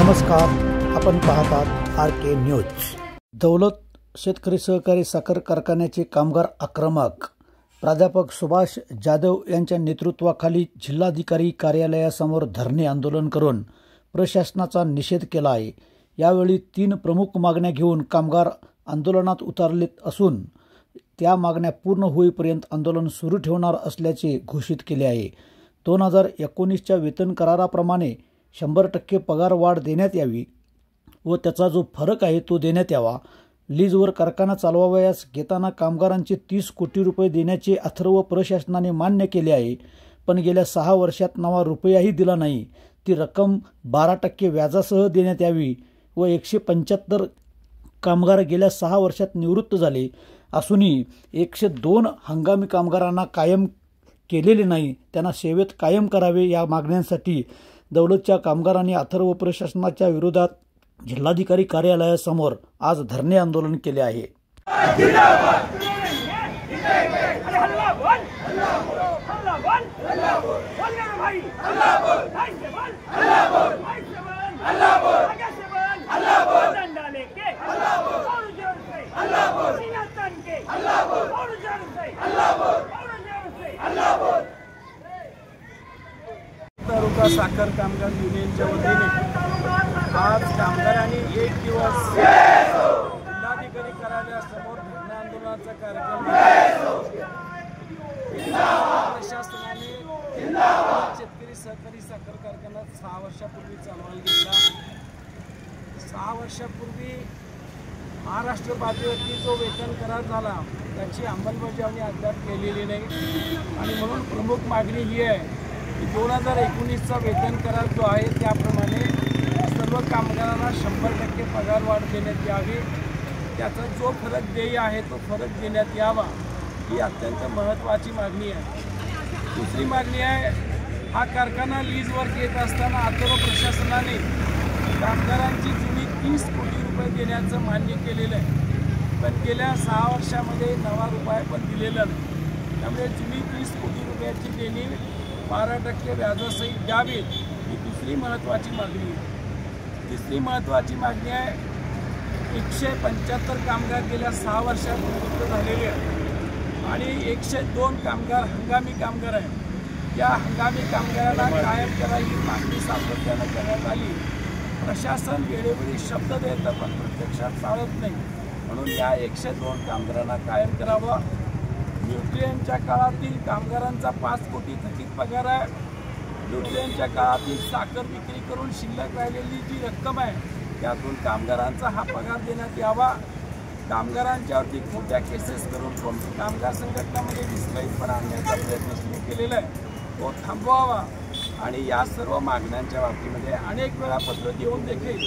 नमस्कार, आपण पाहतात RK न्यूज। दौलत शेतकरी सहकारी साखर कारखान्याचे कामगार आक्रमक। प्राध्यापक सुभाष जाधव यांच्या नेतृत्वाखाली जिल्हाधिकारी कार्यालयासमोर धरणे आंदोलन करून प्रशासनाचा निषेध केला आहे। यावेळी 3 प्रमुख मागण्या घेऊन कामगार आंदोलनात उतरले असून त्या मागण्या पूर्ण होईपर्यंत आंदोलन सुरू ठेवणार असल्याचे घोषित केले आहे। 2019च्या वेतन कराराप्रमाणे 100% पगार वाढ देण्यात यावी व त्याचा जो फरक आहे तो देण्यात यावा। लीजवर कारखाना चालवावयास घेताना कामगारांचे 30 कोटी रुपये देण्याचे अथर्व प्रशासनाने मान्य केले आहे, पण गेल्या 6 वर्षात नवा रुपयाही दिला नाही। ती रक्कम 12% व्याजासह देण्यात यावी व 175 कामगार गेल्या 6 वर्षात निवृत्त झाले असूनही 102 हंगामी कामगारांना कायम केलेले नाही, त्यांना सेवेत कायम करावे। या मागण्यांसाठी दौलतच्या कामगारांनी अथर्व प्रशासनाच्या विरोधात जिल्हाधिकारी कार्यालयासमोर आज धरणे आंदोलन केले आहे। तालुका साखर कामगार युनियनच्या वतीने आज कामगारांनी 1 दिवस जिल्हाधिकारी कार्यालयासमोर धरणे आंदोलनाचा कार्यक्रम प्रशासनाने शेतकरी सहकारी साखर कारखाना 6 वर्षापूर्वी चालवायला घेतला। 6 वर्षापूर्वी महाराष्ट्र पातळीवरती जो वेतन करार झाला त्याची अंमलबजावणी अद्याप केलेली नाही आणि म्हणून प्रमुख मागणी ही आहे की 2019चा वेतन करार जो आहे त्याप्रमाणे सर्व कामगारांना 100% पगार वाढ देण्यात यावी। त्याचा जो फरक देय आहे तो फरक देण्यात यावा, ही अत्यंत महत्त्वाची मागणी आहे। दुसरी मागणी आहे, हा कारखाना लीजवर घेत असताना अथर्व प्रशासनाने कामगारांची जुनी 30 कोटी रुपये देण्याचं मान्य केलेलं आहे, पण गेल्या 6 वर्षामध्ये नवा रुपया पण दिलेला नाही। त्यामुळे जुनी 30 कोटी रुपयाची देणी 12% व्याजासहित द्यावी, ही दुसरी महत्त्वाची मागणी आहे। तिसरी महत्त्वाची मागणी आहे, 175 कामगार गेल्या 6 वर्षात निवृत्त झालेले आहेत आणि 102 कामगार हंगामी कामगार आहेत। या हंगामी कामगारांना कायम करा ही मागणी सातत्यानं करण्यात आली। प्रशासन वेळोवेळी शब्द देतं पण प्रत्यक्षात चालत नाही, म्हणून या 102 कामगारांना कायम करावं। न्यूट्रियनच्या काळातील कामगारांचा 5 कोटी थकीत पगार आहे। न्यूट्रियनच्या काळातील साखर विक्री करून शिल्लक राहिलेली जी रक्कम आहे त्यातून कामगारांचा हा पगार देण्यात यावा। कामगारांच्यावरती खोट्या केसेस करून कामगार संघटनांमध्ये विस्कळीतपणा आणण्याचा प्रयत्न सुरू केलेला आहे, तो थांबवावा। आणि या सर्व मागण्यांच्या बाबतीमध्ये अनेक वेळा पत्र देऊन देखील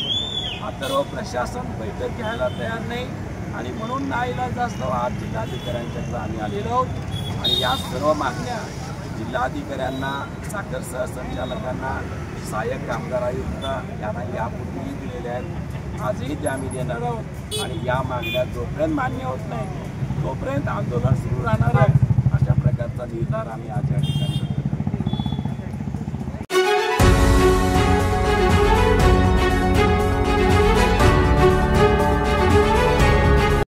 अथर्व प्रशासन बैठक घ्यायला तयार नाही आणि म्हणून नाईलाजास्तव आज जिल्हाधिकाऱ्यांच्याकडे आम्ही आलेलो आहोत आणि या सर्व मागण्या जिल्हाधिकाऱ्यांना, साखर सहसंचालकांना, सहाय्यक कामगार आयुक्त यांना यापूर्वीही दिलेल्या आहेत, आजही त्या आम्ही देणार आहोत आणि या मागण्या जोपर्यंत मान्य होत नाही तोपर्यंत आंदोलन सुरू राहणार आहे, अशा प्रकारचा निर्धार आम्ही आज या ठिकाणी